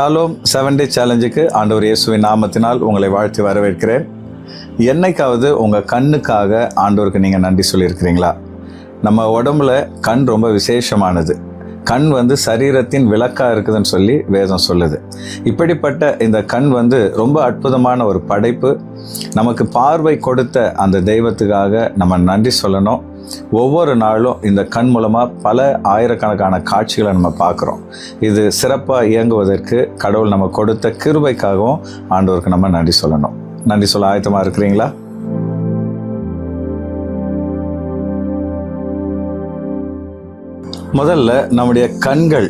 Shalom 7 டே சேலஞ்சுக்கு ஆண்டவர் இயேசுவின் நாமத்தினால் உங்களை வாழ்த்தி வரவேற்கிறேன். என்னைக்காவது உங்கள் கண்ணுக்காக ஆண்டவருக்கு நீங்கள் நன்றி சொல்லியிருக்கிறீங்களா? நம்ம உடம்புல கண் ரொம்ப விசேஷமானது. கண் சரீரத்தின் விளக்காக இருக்குதுன்னு சொல்லி வேதம் சொல்லுது. இப்படிப்பட்ட இந்த கண் ரொம்ப அற்புதமான ஒரு படைப்பு. நமக்கு பார்வை கொடுத்த அந்த தெய்வத்துக்காக நம்ம நன்றி சொல்லணும். ஒவ்வொரு நாளும் இந்த கண் மூலமாக பல ஆயிரக்கணக்கான காட்சிகளை நம்ம பார்க்குறோம். இது சிறப்பாக இயங்குவதற்கு கடவுள் நம்ம கொடுத்த கிருபைக்காகவும் ஆண்டவருக்கு நம்ம நன்றி சொல்லணும். நன்றி சொல்ல ஆயத்தமாக இருக்கிறீங்களா? முதல்ல நம்முடைய கண்கள்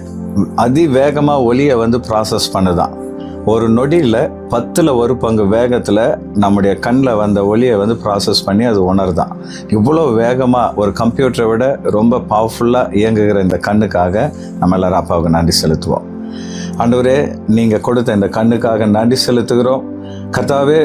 அதிவேகமாக ஒளியை ப்ராசஸ் பண்ணுதான். ஒரு நொடியில் 1/10 வேகத்தில் நம்முடைய கண்ணில் வந்த ஒளியை ப்ராசஸ் பண்ணி அது உணர்தான். இவ்வளோ வேகமாக ஒரு கம்ப்யூட்டரை விட ரொம்ப பவர்ஃபுல்லாக இயங்குகிற இந்த கண்ணுக்காக நம்ம எல்லாரும் அப்பாவுக்கு நன்றி செலுத்துவோம். ஆண்டவரே, நீங்கள் கொடுத்த இந்த கண்ணுக்காக நன்றி செலுத்துகிறோம். கர்த்தாவே,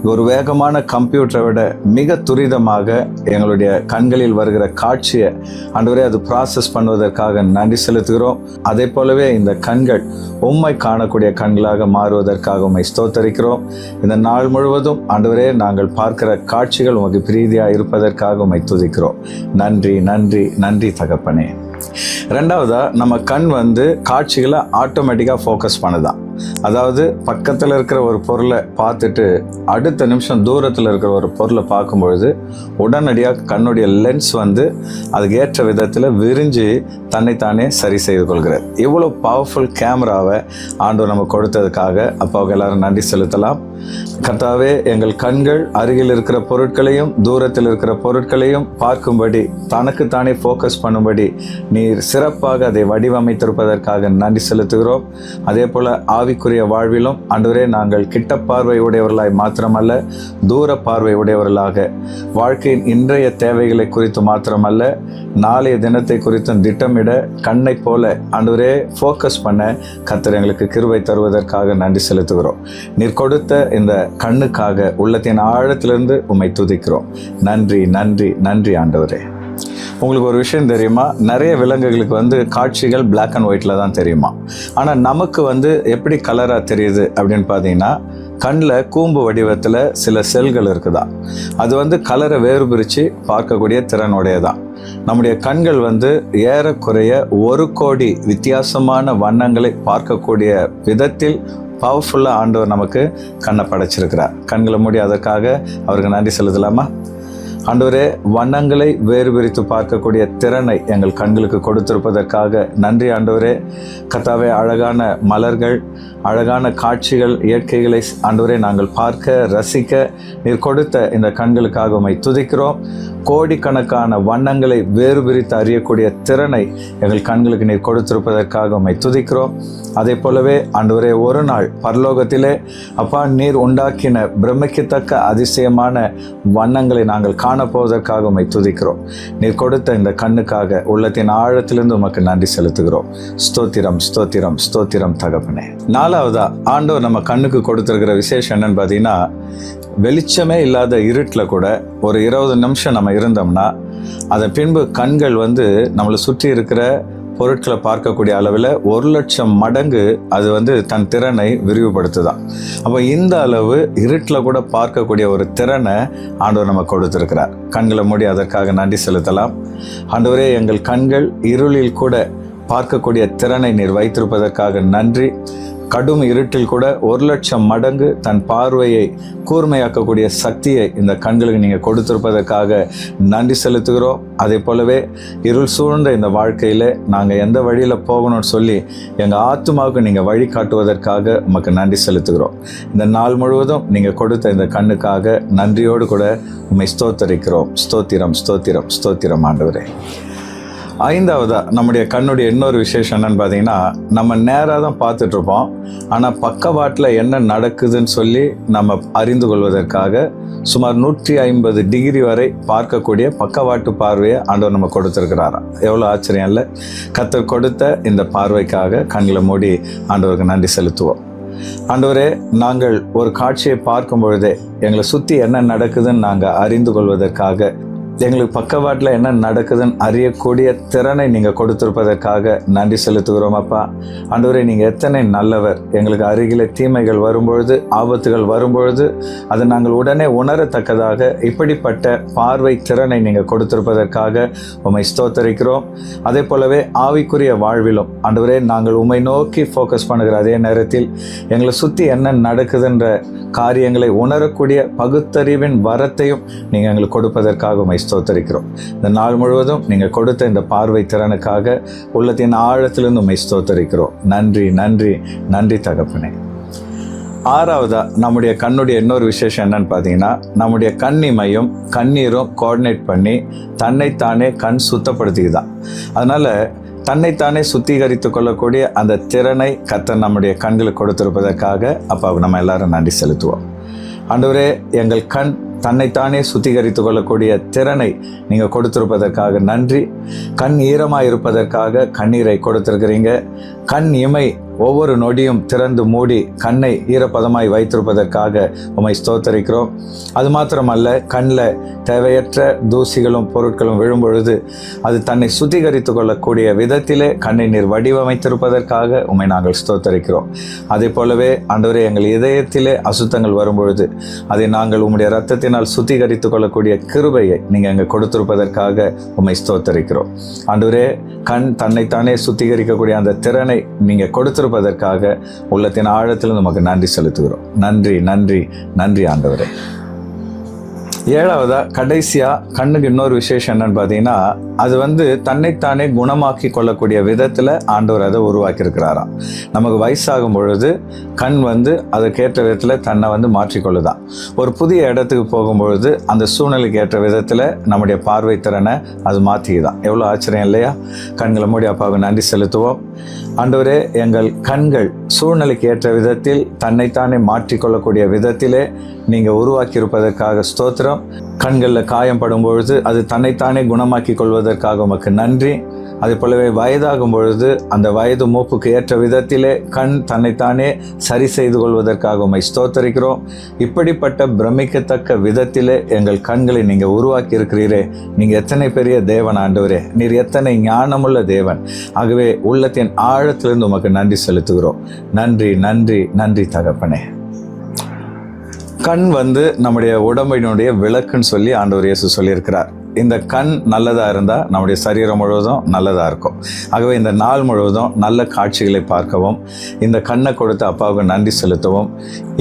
ஒரு வேகமான கம்ப்யூட்டரை விட மிக துரிதமாக எங்களுடைய கண்களில் வருகிற காட்சியை ஆண்டவரே அது ப்ராசஸ் பண்ணுவதற்காக நன்றி செலுத்துகிறோம். அதே போலவே இந்த கண்கள் உம்மை காணக்கூடிய கண்களாக மாறுவதற்காக உம்மை ஸ்தோத்தரிக்கிறோம். இந்த நாள் முழுவதும் ஆண்டவரே நாங்கள் பார்க்கிற காட்சிகள் உமக்கு பிரீதியாக இருப்பதற்காக உம்மை துதிக்கிறோம். நன்றி நன்றி நன்றி தகப்பனே. ரெண்டாவதா, நம்ம கண் காட்சிகளை ஆட்டோமேட்டிக்காக ஃபோக்கஸ் பண்ணுதான். அதாவது பக்கத்தில் இருக்கிற ஒரு பொருளை பார்த்துட்டு அடுத்த நிமிஷம் தூரத்தில் இருக்கிற ஒரு பொருளை பார்க்கும்பொழுது உடனடியாக கண்ணுடைய லென்ஸ் அதுக்கு ஏற்ற விதத்தில் விரிஞ்சு தன்னைத்தானே சரி செய்து கொள்கிறார். இவ்வளோ பவர்ஃபுல் கேமராவை ஆண்டவர் நம்ம கொடுத்ததுக்காக அப்பாவுக்கு எல்லாரும் நன்றி செலுத்தலாம். கர்த்தாவே, எங்கள் கண்கள் அருகில் இருக்கிற பொருட்களையும் தூரத்தில் இருக்கிற பொருட்களையும் பார்க்கும்படி தனக்குத்தானே ஃபோக்கஸ் பண்ணும்படி நீர் சிறப்பாக அதை வடிவமைத்திருப்பதற்காக நன்றி செலுத்துகிறோம். அதே போல் ஆவிக்குரிய வாழ்விலும் ஆண்டவரே நாங்கள் கிட்ட பார்வை உடையவர்களாய் மாத்திரமல்ல, தூர பார்வை உடையவர்களாக வாழ்க்கையின் இன்றைய தேவைகளை குறித்து மாத்திரமல்ல, நாளைய தினத்தை குறித்தும் திட்டமிட கண்ணை போல ஆண்டவரே ஃபோக்கஸ் பண்ண கர்த்தர் எங்களுக்கு கிருபை தருவதற்காக நன்றி செலுத்துகிறோம். நீர் கொடுத்த இந்த கண்ணுக்காக உள்ளத்தின் ஆழத்திலிருந்து உம்மை துதிக்கிறோம். நன்றி நன்றி நன்றி ஆண்டவரே. உங்களுக்கு ஒரு விஷயம் தெரியுமா? நிறைய விலங்குகளுக்கு காட்சிகள் பிளாக் அண்ட் ஒயிட்டில் தான் தெரியுமா. ஆனால் நமக்கு எப்படி கலராக தெரியுது அப்படின்னு பார்த்தீங்கன்னா, கண்ணில் கூம்பு வடிவத்தில் சில செல்கள் இருக்குதா. அது கலரை வேறுபிரித்து பார்க்கக்கூடிய திறனுடையதான். நம்முடைய கண்கள் ஏறக்குறைய 1 கோடி வித்தியாசமான வண்ணங்களை பார்க்கக்கூடிய விதத்தில் பவர்ஃபுல்லாக ஆண்டவர் நமக்கு கண்ணை படைச்சிருக்கிறார். கண்களை மூடி அதற்காக அவருக்கு நன்றி செலுத்தலாமா? ஆண்டவரே, வண்ணங்களை வேறு பிரித்து பார்க்கக்கூடிய திறனை எங்கள் கண்களுக்கு கொடுத்திருப்பதற்காக நன்றி ஆண்டவரே. கர்த்தாவே, அழகான மலர்கள், அழகான காட்சிகள், இயற்கைகளை ஆண்டவரே நாங்கள் பார்க்க ரசிக்க நீர் கொடுத்த இந்த கண்களுக்காக உம்மை துதிக்கிறோம். கோடிக்கணக்கான வண்ணங்களை வேறு பிரித்து அறியக்கூடிய திறனை எங்கள் கண்களுக்கு நீர் கொடுத்திருப்பதற்காக உம்மை துதிக்கிறோம். அதே போலவே ஆண்டவரே, ஒரு நாள் பரலோகத்திலே அப்பா நீர் உண்டாக்கின பிரமிக்கத்தக்க அதிசயமான வண்ணங்களை நாங்கள் காணப்போவதற்காக உம்மை துதிக்கிறோம். நீர் கொடுத்த இந்த கண்ணுக்காக உள்ளத்தின் ஆழத்திலிருந்து உமக்கு நன்றி செலுத்துகிறோம். ஸ்தோத்திரம் ஸ்தோத்திரம் ஸ்தோத்திரம் தகப்பனே. நாலாவதா, ஆண்டவர் நம்ம கண்ணுக்கு கொடுத்துருக்கிற விசேஷம் என்னன்னு பார்த்தீங்கன்னா, வெளிச்சமே இல்லாத இருட்டில் கூட ஒரு 20 நிமிஷம் நம்ம இருந்தோம்னா அதன் பின்பு கண்கள் நம்மளை சுற்றி இருக்கிற பொருட்களை பார்க்கக்கூடிய அளவில் 1,00,000 மடங்கு அது தன் திறனை விரிவுபடுத்துதான். அப்போ இந்த அளவு இருட்டில் கூட பார்க்கக்கூடிய ஒரு திறனை ஆண்டவர் நம்ம கொடுத்துருக்கிறார். கண்களை மூடி அதற்காக நன்றி செலுத்தலாம். ஆண்டவரே, எங்கள் கண்கள் இருளில் கூட பார்க்கக்கூடிய திறனை நீர் வைத்திருப்பதற்காக நன்றி. கடும் இருட்டில் கூட 1,00,000 மடங்கு தன் பார்வையை கூர்மையாக்கக்கூடிய சக்தியை இந்த கண்களுக்கு நீங்கள் கொடுத்திருப்பதற்காக நன்றி செலுத்துகிறோம். அதே போலவே இருள் சூழ்ந்த இந்த வாழ்க்கையில் நாங்கள் எந்த வழியில் போகணும்னு சொல்லி எங்கள் ஆத்துமாவுக்கு நீங்கள் வழி காட்டுவதற்காக உமக்கு நன்றி செலுத்துகிறோம். இந்த நாள் முழுவதும் நீங்கள் கொடுத்த இந்த கண்ணுக்காக நன்றியோடு கூட உம்மை ஸ்தோத்தரிக்கிறோம். ஸ்தோத்திரம் ஸ்தோத்திரம் ஸ்தோத்திரம் ஆண்டவரே. ஐந்தாவதா, நம்முடைய கண்ணுடைய இன்னொரு விசேஷம் என்னன்னு பார்த்தீங்கன்னா, நம்ம நேராக தான் பார்த்துட்ருப்போம். ஆனால் பக்கவாட்டில் என்ன நடக்குதுன்னு சொல்லி நம்ம அறிந்து கொள்வதற்காக சுமார் 150 டிகிரி வரை பார்க்கக்கூடிய பக்கவாட்டு பார்வையை ஆண்டவர் நம்ம கொடுத்துருக்கிறாராம். எவ்வளோ ஆச்சரியம் இல்லை? கர்த்தர் கொடுத்த இந்த பார்வைக்காக கண்களை மூடி ஆண்டவருக்கு நன்றி செலுத்துவோம். ஆண்டவரே, நாங்கள் ஒரு காட்சியை பார்க்கும் பொழுதே எங்களை சுற்றி என்ன நடக்குதுன்னு நாங்கள் அறிந்து கொள்வதற்காக எங்களுக்கு பக்கவாட்டில் என்ன நடக்குதுன்னு அறியக்கூடிய திறனை நீங்கள் கொடுத்திருப்பதற்காக நன்றி செலுத்துகிறோம் அப்பா. ஆண்டவரே, நீங்கள் எத்தனை நல்லவர். எங்களுக்கு அருகில் தீமைகள் வரும்பொழுது, ஆபத்துகள் வரும்பொழுது அதை நாங்கள் உடனே உணரத்தக்கதாக இப்படிப்பட்ட பார்வை திறனை நீங்கள் கொடுத்திருப்பதற்காக உம்மை ஸ்தோத்தரிக்கிறோம். அதே போலவே ஆவிக்குரிய வாழ்விலும் ஆண்டவரே, நாங்கள் உம்மை நோக்கி ஃபோக்கஸ் பண்ணுகிற அதே நேரத்தில் எங்களை சுற்றி என்ன நடக்குதுன்ற காரியங்களை உணரக்கூடிய பகுத்தறிவின் வரத்தையும் நீங்கள் எங்களுக்கு கொடுப்பதற்காக உம்மை ஸ்தோத்தரிக்கிறோம். இந்த நாள் முழுவதும் நீங்கள் கொடுத்த இந்த பார்வை திறனுக்காக உள்ளத்தின் ஆழத்திலிருந்து உம்மை ஸ்தோத்தரிக்கிறோம். நன்றி நன்றி நன்றி தகப்பனே. ஆறாவதா நம்முடைய கண்ணுடைய இன்னொரு விசேஷம் என்னன்னு பார்த்தீங்கன்னா, நம்முடைய கண்ணிமையும் கண்ணீரும் கோஆர்டினேட் பண்ணி தன்னைத்தானே கண் சுத்தப்படுத்திக்குதான். அதனால் தன்னைத்தானே சுத்திகரித்து கொள்ளக்கூடிய அந்த திறனை கர்த்தர் நம்முடைய கண்களுக்கு கொடுத்திருப்பதற்காக அப்பா நம்ம எல்லாரும் நன்றி செலுத்துவோம். ஆண்டவரே, எங்கள் கண் தன்னைத்தானே சுத்திகரித்து கொள்ளக்கூடிய திறனை நீங்கள் கொடுத்திருப்பதற்காக நன்றி. கண் ஈரமாக இருப்பதற்காக கண்ணீரை கொடுத்திருக்கிறீங்க. கண் இமை ஒவ்வொரு நொடியும் திறந்து மூடி கண்ணை ஈரப்பதமாய் வைத்திருப்பதற்காக உம்மை ஸ்தோத்தரிக்கிறோம். அது மாத்திரமல்ல, கண்ணில் தேவையற்ற தூசிகளும் பொருட்களும் விழும்பொழுது அது தன்னை சுத்திகரித்து கொள்ளக்கூடிய விதத்திலே கண்ணை நீர் வடிவமைத்திருப்பதற்காக உம்மை நாங்கள் ஸ்தோத்தரிக்கிறோம். அதே போலவே ஆண்டவரே, எங்கள் இதயத்திலே அசுத்தங்கள் வரும்பொழுது அதை நாங்கள் உம்முடைய இரத்தத்தினால் சுத்திகரித்து கொள்ளக்கூடிய கிருபையை நீங்கள் எங்கள் கொடுத்திருப்பதற்காக உம்மை ஸ்தோத்தரிக்கிறோம். ஆண்டவரே, கண் தன்னைத்தானே சுத்திகரிக்கக்கூடிய அந்த திறனை நீங்கள் கொடுத்திருப்பதற்காக உள்ளத்தின் ஆழத்தில் நமக்கு நன்றி செலுத்துகிறோம். நன்றி நன்றி நன்றி ஆண்டவரே. ஏழாவதா கடைசியாக கண்ணுக்கு இன்னொரு விசேஷம் என்னன்னு பார்த்தீங்கன்னா, அது தன்னைத்தானே குணமாக்கி கொள்ளக்கூடிய விதத்தில் ஆண்டவர் அதை உருவாக்கியிருக்கிறாராம். நமக்கு வயசாகும் பொழுது கண் அதுக்கேற்ற விதத்தில் தன்னை மாற்றிக்கொள்ளுதான். ஒரு புதிய இடத்துக்கு போகும்பொழுது அந்த சூழ்நிலைக்கு ஏற்ற விதத்தில் நம்முடைய பார்வை திறனை அது மாற்றிக்குதான். எவ்வளோ ஆச்சரியம் இல்லையா? கண்களை மூடி அப்பாவுக்கு நன்றி செலுத்துவோம். ஆண்டவரே, எங்கள் கண்கள் சூழ்நிலைக்கு ஏற்ற விதத்தில் தன்னைத்தானே மாற்றிக்கொள்ளக்கூடிய விதத்திலே நீங்கள் உருவாக்கியிருப்பதற்காக ஸ்தோத்திரம். கண்களில் காயம் படும் பொழுது அது தன்னைத்தானே குணமாக்கி கொள்வதற்காக உமக்கு நன்றி. அதே போலவே வயதாகும் பொழுது அந்த வயது மூப்புக்கு ஏற்ற விதத்திலே கண் தன்னைத்தானே சரி செய்து கொள்வதற்காக உம்மை ஸ்தோத்தரிக்கிறோம். இப்படிப்பட்ட பிரமிக்கத்தக்க விதத்திலே எங்கள் கண்களை நீங்கள் உருவாக்கி இருக்கிறீரே. நீங்கள் எத்தனை பெரிய தேவன் ஆண்டவரே, நீர் எத்தனை ஞானமுள்ள தேவன். ஆகவே உள்ளத்தின் ஆழத்திலிருந்து உமக்கு நன்றி செலுத்துகிறோம். நன்றி நன்றி நன்றி தகப்பனே. கண் நம்முடைய உடம்பினுடைய விளக்குன்னு சொல்லி ஆண்டவர் இயேசு சொல்லியிருக்கிறார். இந்த கண் நல்லதாக இருந்தால் நம்முடைய சரீரம் முழுவதும் நல்லதாக இருக்கும். ஆகவே இந்த நாள் முழுவதும் நல்ல காட்சிகளை பார்க்கவும், இந்த கண்ணை கொடுத்த அப்பாவுக்கு நன்றி செலுத்தவும்,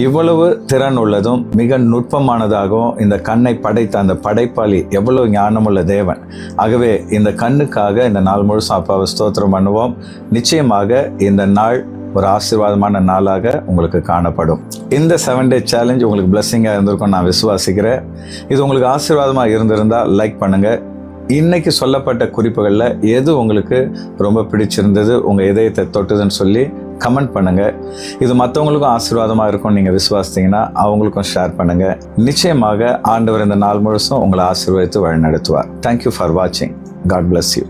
இவ்வளவு திறன் உள்ளதும் மிக நுட்பமானதாகவும் இந்த கண்ணை படைத்த அந்த படைப்பாளி எவ்வளவு ஞானமுள்ள தேவன். ஆகவே இந்த கண்ணுக்காக இந்த நாள் முழுசும் அப்பாவை ஸ்தோத்திரம் பண்ணுவோம். நிச்சயமாக இந்த நாள் ஒரு ஆசீர்வாதமான நாளாக உங்களுக்கு காணப்படும். இந்த 7 டே சேலஞ்ச் உங்களுக்கு பிளெஸ்ஸிங்காக இருந்திருக்கும் நான் விசுவாசிக்கிறேன். இது உங்களுக்கு ஆசீர்வாதமாக இருந்திருந்தால் லைக் பண்ணுங்கள். இன்னைக்கு சொல்லப்பட்ட குறிப்புகளில் எது உங்களுக்கு ரொம்ப பிடிச்சிருந்தது, உங்கள் இதயத்தை தொட்டுதுன்னு சொல்லி கமெண்ட் பண்ணுங்கள். இது மற்றவங்களுக்கும் ஆசீர்வாதமாக இருக்கும் நீங்கள் விசுவாசித்தீங்கன்னா அவங்களுக்கும் ஷேர் பண்ணுங்கள். நிச்சயமாக ஆண்டவர் இந்த நாள் முழுசும் உங்களை ஆசீர்வதித்து வழிநடத்துவார். தேங்க்யூ ஃபார் வாட்சிங். God bless you.